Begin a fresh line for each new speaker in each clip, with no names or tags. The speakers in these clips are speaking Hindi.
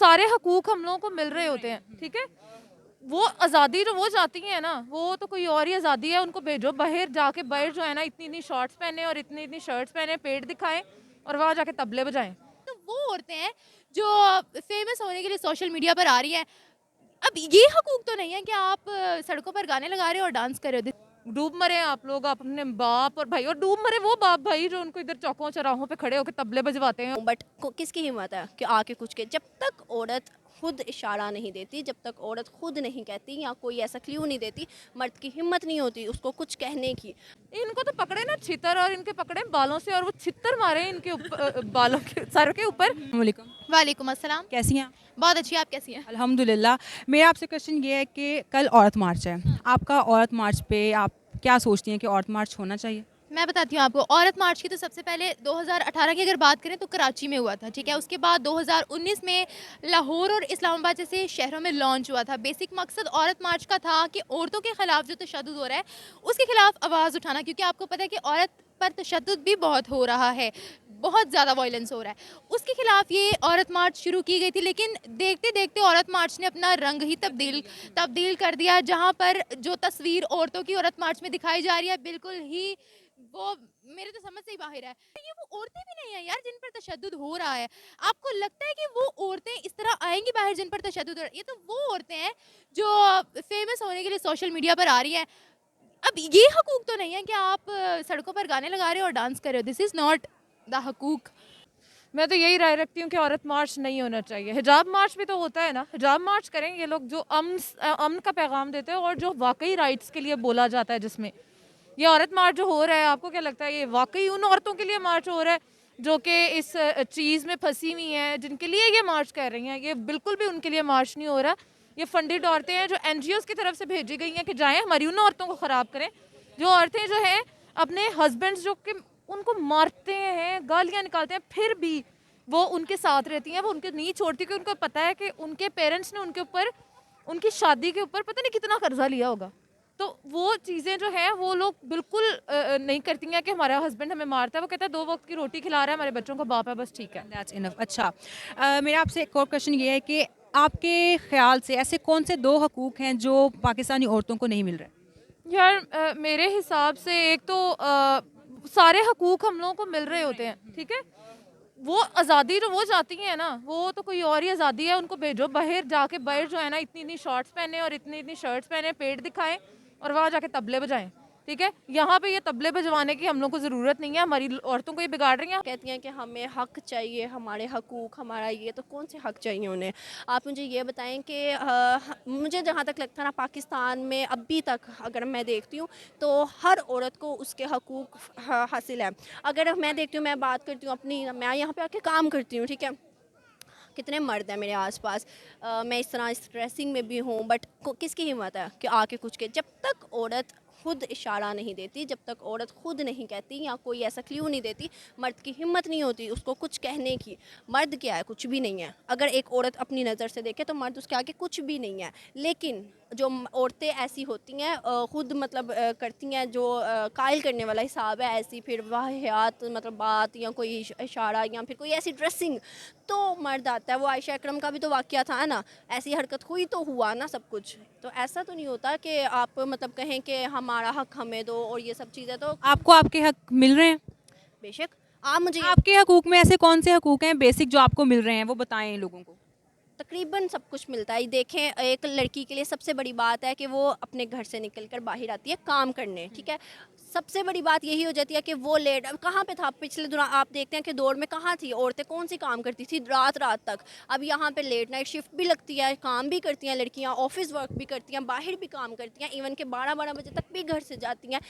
सारे हकूक हम लोगों को मिल रहे होते हैं, ठीक है। वो आज़ादी जो वो चाहती हैं ना, वो तो कोई और ही आज़ादी है। उनको भेजो बाहर, जाके बाहर जो है ना इतनी इतनी शॉर्ट्स पहने और इतनी इतनी शर्ट्स पहने, पेट दिखाएं और वहाँ जाके तबले बजाएं।
तो वो औरतें हैं जो फेमस होने के लिए सोशल मीडिया पर आ रही हैं। अब ये हकूक तो नहीं है कि आप सड़कों पर गाने लगा रहे हो और डांस कर रहे हो।
डूब मरे आप लोग अपने बाप और भाई, और डूब मरे वो बाप भाई जो उनको इधर चौकों चौराहों पे खड़े होकर तबले बजवाते हैं।
बट किसकी हिम्मत है कि आके कुछ के, जब तक औरत खुद इशारा नहीं देती, जब तक औरत खुद नहीं कहती या कोई ऐसा क्ल्यू नहीं देती, मर्द की हिम्मत नहीं होती उसको कुछ कहने की।
इनको तो पकड़े ना छितर और इनके पकड़े बालों से और वो छितर मारे इनके बालों के सर के ऊपर।
वालेकुम।
वालेकुम अस्सलाम।
कैसी हैं आप?
बहुत अच्छी, आप कैसी हैं?
अल्हम्दुलिल्लाह। मेरा आपसे क्वेश्चन ये है कि कल औरत मार्च है, आपका औरत मार्च पे आप क्या सोचती हैं कि औरत मार्च होना चाहिए?
मैं बताती हूँ आपको, औरत मार्च की तो सबसे पहले 2018 की अगर बात करें तो कराची में हुआ था, ठीक है। उसके बाद 2019 में लाहौर और इस्लामाबाद जैसे शहरों में लॉन्च हुआ था। बेसिक मकसद औरत मार्च का था कि औरतों के खिलाफ जो तशद्दुद हो रहा है उसके खिलाफ आवाज़ उठाना, क्योंकि आपको पता है कि औरत पर तशद्दुद भी बहुत हो रहा है, बहुत ज़्यादा वायलेंस हो रहा है। उसके खिलाफ ये औरत मार्च शुरू की गई थी, लेकिन देखते देखते औरत मार्च ने अपना रंग ही तब्दील कर दिया। जहाँ पर जो तस्वीर औरतों की औरत मार्च में दिखाई जा रही है, बिल्कुल ही वो मेरे तो समझ से ही बाहर है। ये वो औरतें भी नहीं है यार जिन पर तशद्दुद हो रहा है। आपको लगता है कि वो औरतें इस तरह आएंगी बाहर जिन पर तशद्दुद हो रहा है? ये तो वो औरतें हैं जो फेमस होने के लिए सोशल मीडिया पर आ रही हैं। अब ये हकूक तो नहीं है कि आप सड़कों पर गाने लगा रहे हो और डांस कर रहे हो। दिस इज़ नॉट द हकूक।
मैं तो यही राय रखती हूँ कि औरत मार्च नहीं होना चाहिए। हिजाब मार्च भी तो होता है ना, हिजाब मार्च करें ये लोग जो अमन का पैगाम देते हैं और जो वाकई राइट्स के लिए बोला जाता है। जिसमें ये औरत मार्च जो हो रहा है, आपको क्या लगता है ये वाकई उन औरतों के लिए मार्च हो रहा है जो कि इस चीज़ में फंसी हुई हैं, जिनके लिए ये मार्च कर रही हैं? ये बिल्कुल भी उनके लिए मार्च नहीं हो रहा। ये फंडेड औरतें हैं जो NGOs की तरफ से भेजी गई हैं कि जाएं हमारी उन औरतों को ख़राब करें। जो औरतें जो हैं अपने हस्बैंड्स जो कि उनको मारते हैं, गालियाँ निकालते हैं, फिर भी वो उनके साथ रहती हैं, वो उनके नहीं छोड़ती, क्योंकि उनको पता है कि उनके पेरेंट्स ने उनके ऊपर, उनकी शादी के ऊपर पता नहीं कितना कर्जा लिया होगा। तो वो चीज़ें जो हैं वो लोग बिल्कुल नहीं करती हैं कि हमारा हस्बैंड हमें मारता है। वो कहता है 2 वक्त की रोटी खिला रहा है, हमारे बच्चों का बाप है, बस ठीक है।
That's enough. अच्छा, मेरा आपसे एक और क्वेश्चन ये है कि आपके ख्याल से ऐसे कौन से 2 हकूक हैं जो पाकिस्तानी औरतों को नहीं मिल रहे?
यार मेरे हिसाब से एक तो सारे हकूक हम लोगों को मिल रहे होते हैं, ठीक है। वो आज़ादी जो वो चाहती हैं ना, वो तो कोई और ही आज़ादी है। उनको भेजो बाहर, जाके बाहर जो है ना इतनी इतनी शॉर्ट्स पहने और इतनी इतनी शर्ट्स पहने, पेट दिखाएं और वहाँ जाके तबले बजाएं, ठीक है। यहाँ पे ये तबले बजवाने की हम लोग को ज़रूरत नहीं है। हमारी औरतों को ये बिगाड़ रही हैं।
कहती हैं कि हमें हक चाहिए, हमारे हकूक, हमारा ये, तो कौन से हक चाहिए उन्हें? आप मुझे ये बताएं कि मुझे जहाँ तक लगता है ना, पाकिस्तान में अभी तक अगर मैं देखती हूँ तो हर औरत को उसके हकूक हासिल है। अगर मैं देखती हूँ, मैं बात करती हूँ अपनी, मैं यहाँ पे आके काम करती हूँ, ठीक है। कितने मर्द हैं मेरे आसपास, मैं इस तरह स्ट्रेसिंग में भी हूँ, बट किसकी हिम्मत है कि आके कुछ के, जब तक औरत खुद इशारा नहीं देती, जब तक औरत खुद नहीं कहती या कोई ऐसा क्ल्यू नहीं देती, मर्द की हिम्मत नहीं होती उसको कुछ कहने की। मर्द क्या है? कुछ भी नहीं है। अगर एक औरत अपनी नज़र से देखे तो मर्द उसके आगे कुछ भी नहीं है। लेकिन जो औरतें ऐसी होती हैं, खुद मतलब करती हैं जो कायल करने वाला हिसाब है, ऐसी फिर वाहियात मतलब बात या कोई इशारा या फिर कोई ऐसी ड्रेसिंग, तो मर्द आता है। वो आयशा अकरम का भी तो वाक़या था ना, ऐसी हरकत हुई तो हुआ ना सब कुछ। तो ऐसा तो नहीं होता कि आप मतलब कहें कि हमारा हक हमें दो और ये सब चीज़ें। तो
आपको आपके हक मिल रहे हैं?
बेशक आप मुझे ये
आपके हकूक में ऐसे कौन से हकूक हैं बेसिक जो आपको मिल रहे हैं, वो बताएं लोगों को।
तकरीबन सब कुछ मिलता है। देखें, एक लड़की के लिए सबसे बड़ी बात है कि वो अपने घर से निकलकर बाहर आती है काम करने, ठीक है। सबसे बड़ी बात यही हो जाती है कि वो लेट, अब कहाँ पे था पिछले दिनों, आप देखते हैं कि दौर में कहाँ थी औरतें, कौन सी काम करती थी रात रात तक। अब यहाँ पे लेट नाइट शिफ्ट भी लगती है, काम भी करती हैं लड़कियाँ, ऑफिस वर्क भी करती हैं, बाहर भी काम करती हैं, इवन के 12-12 बजे तक भी घर से जाती हैं,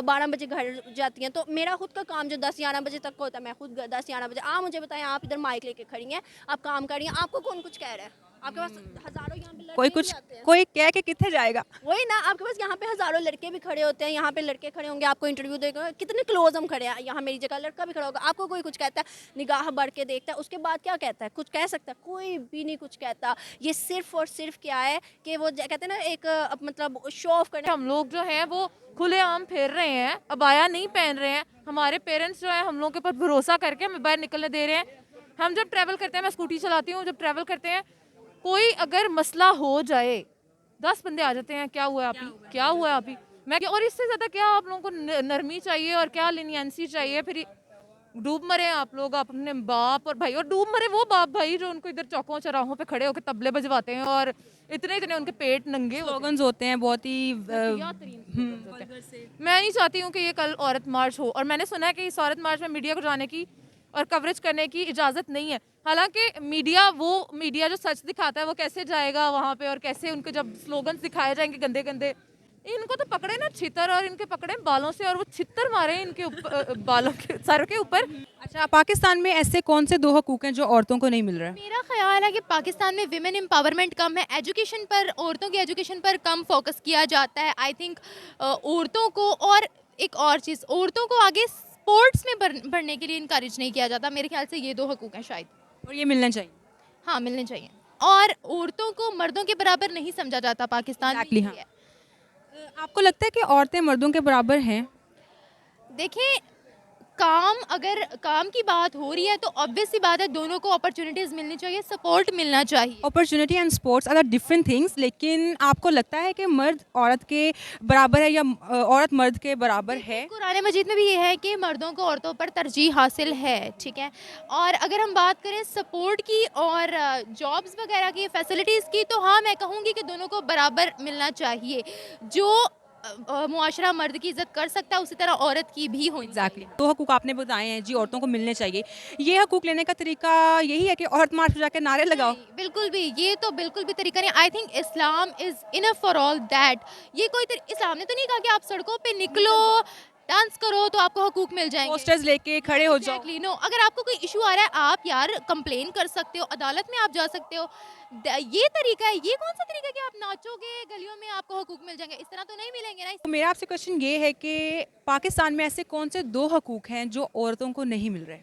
12 बजे घर जाती हैं। तो मेरा खुद का काम जो 10-11 बजे तक होता है, मैं खुद 10-11 बजे, आप मुझे बताएं, आप इधर माइक लेके खड़ी हैं, आप काम कर रही हैं, आपको कौन कुछ कह रहा है? आपके पास हज़ारों यहाँ पे
कोई
लड़के भी
कुछ
आते हैं।
कोई कह के कितने जाएगा?
वही ना, आपके पास यहाँ पे हज़ारों लड़के भी खड़े होते हैं, यहाँ पे लड़के खड़े होंगे, आपको इंटरव्यू देगा, कितने क्लोज हम खड़े हैं, यहाँ मेरी जगह लड़का भी खड़ा होगा, आपको कोई कुछ कहता है, निगाह बढ़ के देखता है, उसके बाद क्या कहता है? कुछ कह सकता है? कोई भी नहीं कुछ कहता। ये सिर्फ और सिर्फ क्या है कि वो कहते हैं ना, एक मतलब शो ऑफ करने।
हम लोग जो हैं वो खुलेआम फिर रहे हैं, अबाया नहीं पहन रहे हैं। हमारे पेरेंट्स जो है हम लोगों के ऊपर भरोसा करके हमें बाहर निकलने दे रहे हैं। हम जब ट्रैवल करते हैं, मैं स्कूटी चलाती हूँ, जब ट्रैवल करते हैं कोई अगर मसला हो जाए 10 बंदे आ जाते हैं, क्या हुआ है आप, क्या हुआ है आप ही, मैं और इससे ज्यादा क्या आप लोगों को नरमी चाहिए और क्या लिनियंसी चाहिए। फिर डूब मरे आप लोग अपने बाप और भाई, और डूब मरे वो बाप भाई जो उनको इधर चौकों चौराहों पे खड़े होकर तबले बजवाते हैं और इतने इतने उनके पेट नंगे होते हैं।
स्लोगन्स होते हैं बहुत ही
घटिया तरीन slogans होते हैं। मैं नहीं चाहती हूँ कि ये कल औरत मार्च हो, और मैंने सुना है कि इस औरत मार्च में मीडिया को जाने की और कवरेज करने की इजाज़त नहीं है। हालांकि मीडिया जो सच दिखाता है वो कैसे जाएगा वहाँ पे, और कैसे उनको जब स्लोगन्स दिखाए जाएंगे गंदे गंदे, इनको तो पकड़े ना छितर, और इनके पकड़े बालों से और वो छितर मारे इनके ऊपर, बालों के सर के ऊपर।
अच्छा, पाकिस्तान में ऐसे कौन से 2 हकूक़ हैं जो औरतों को नहीं मिल रहा है?
मेरा ख्याल है कि पाकिस्तान में विमेन एम्पावरमेंट कम है, एजुकेशन पर, औरतों की एजुकेशन पर कम फोकस किया जाता है। आई थिंक औरतों को, और एक और चीज़, औरतों को आगे स्पोर्ट्स में बढ़ने के लिए इनकरेज नहीं किया जाता। मेरे ख्याल से ये 2 हकूक़ हैं शायद।
और ये मिलना चाहिए।
हाँ, मिलने चाहिए। और औरतों को मर्दों के बराबर नहीं समझा जाता पाकिस्तान में।
Exactly,
ये
हाँ।
है।
आपको लगता है कि औरतें मर्दों के बराबर हैं?
देखिए, अगर काम की बात हो रही है तो ऑब्वियस सी बात है, दोनों को अपॉर्चुनिटीज़ मिलनी चाहिए, सपोर्ट मिलना चाहिए।
Opportunity and sports are different things, लेकिन आपको लगता है कि मर्द औरत के बराबर है या औरत मर्द के बराबर है?
कुरान मजीद में भी ये है कि मर्दों को औरतों पर तरजीह हासिल है, ठीक है। और अगर हम बात करें सपोर्ट की और जॉब्स वगैरह की, फैसिलिटीज़ की, तो हाँ, मैं कहूँगी कि दोनों को बराबर मिलना चाहिए। जो मुआशरा मर्द की इज़्ज़त कर सकता है, उसी तरह औरत की भी होनी
एग्जैक्टली
चाहिए।
2 हकूक़ आपने बताए हैं जी, औरतों को मिलने चाहिए। ये हकूक़ लेने का तरीका यही है कि औरत मार्च पे जाके नारे लगाओ?
नहीं, बिल्कुल भी, ये तो बिल्कुल भी तरीका नहीं। I think Islam is enough for all that. ये कोई इस्लाम ने तो नहीं कहा कि आप सड़कों पे निकलो, डांस करो तो आपको हकूक मिल जाएंगे।
पोस्टर्स लेके खड़े हो जाओ।
एग्जैक्टली नो, अगर आपको कोई इशू आ रहा है, आप यार कंप्लेन कर सकते हो, अदालत में आप जा सकते हो। ये तरीका है। ये कौन सा तरीका है कि आप नाचोगे गलियों में आपको हकूक मिल जाएंगे? इस तरह तो नहीं मिलेंगे ना।
तो मेरा आपसे क्वेश्चन ये है कि पाकिस्तान में ऐसे कौन से 2 हकूक़ हैं जो औरतों को नहीं मिल रहे?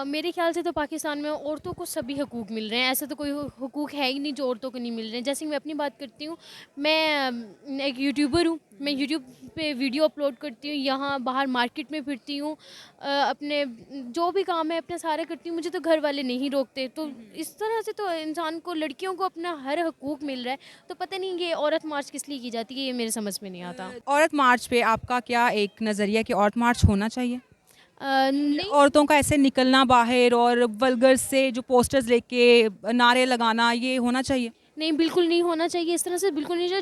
मेरे ख्याल से तो पाकिस्तान में औरतों को सभी हकूक़ मिल रहे हैं। ऐसा तो कोई हकूक़ है ही नहीं जो औरतों को नहीं मिल रहे हैं। जैसे कि मैं अपनी बात करती हूँ, मैं एक यूट्यूबर हूँ। मैं यूट्यूब पे वीडियो अपलोड करती हूँ, यहाँ बाहर मार्केट में फिरती हूँ, अपने जो भी काम है अपने सारे करती हूँ। मुझे तो घर वाले नहीं रोकते। तो इस तरह से तो इंसान को, लड़कियों को अपना हर हकूक़ मिल रहा है। तो पता नहीं ये औरत मार्च किस लिए की जाती है, ये मेरे समझ में नहीं आता।
औरत मार्च पे आपका क्या एक नज़रिया कि औरत मार्च होना चाहिए?
नहीं,
औरतों का ऐसे निकलना बाहर और वल्गर से जो पोस्टर्स लेके नारे लगाना, ये होना चाहिए?
नहीं, बिल्कुल नहीं होना चाहिए। इस तरह से बिल्कुल नहीं चाहिए।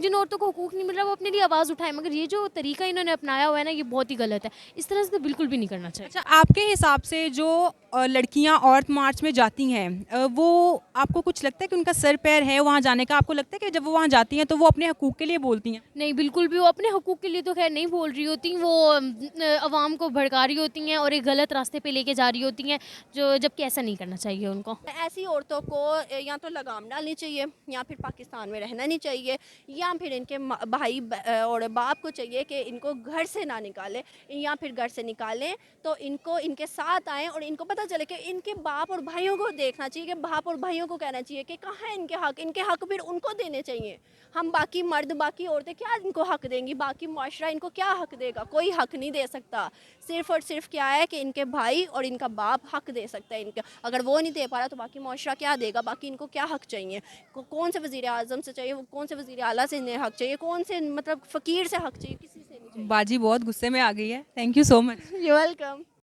जिन औरतों को हकूक़ नहीं मिल रहा वो अपने लिए आवाज़ उठाएं, मगर ये जो तरीका इन्होंने अपनाया हुआ है ना, ये बहुत ही गलत है। इस तरह से तो बिल्कुल भी नहीं करना चाहिए।
अच्छा, आपके हिसाब से जो लड़कियां औरत मार्च में जाती हैं, वो आपको कुछ लगता है कि उनका सर पैर है वहाँ जाने का? आपको लगता है कि जब वो वहाँ जाती हैं तो वो अपने हकूक़ के लिए बोलती हैं?
नहीं, बिल्कुल भी वो अपने हकूक़ के लिए तो खैर नहीं बोल रही होती। वो अवाम को भड़का रही होती हैं और एक गलत रास्ते पे लेके जा रही होती हैं, जो जबकि ऐसा नहीं करना चाहिए उनको।
ऐसी औरतों को या तो लगाम डालनी चाहिए, या फिर पाकिस्तान में रहना नहीं चाहिए, या फिर इनके भाई और बाप को चाहिए कि इनको घर से ना निकालें, या फिर घर से निकालें तो इनको इनके साथ आएँ और इनको पता चले कि इनके बाप और भाइयों को देखना चाहिए, कि बाप और भाइयों को कहना चाहिए कि कहाँ है इनके हक फिर उनको देने चाहिए। हम बाकी मर्द, बाकी औरतें क्या इनको हक देंगी? बाकी मुआशरा इनको क्या हक देगा? कोई हक नहीं दे सकता। सिर्फ़ और सिर्फ क्या है कि इनके भाई और इनका बाप हक दे सकता है इनके। अगर वो नहीं दे पा रहा तो बाकी मुआशरा क्या देगा? बाकी इनको क्या हक चाहिए? कौन से वज़ीर आज़म से चाहिए, कौन से वज़ीर आला से इन्हें हक चाहिए, कौन से मतलब फ़कीर से हक चाहिए? किसी से नहीं चाहिए।
बाजी बहुत गुस्से में आ गई है। Thank you so much.
You welcome.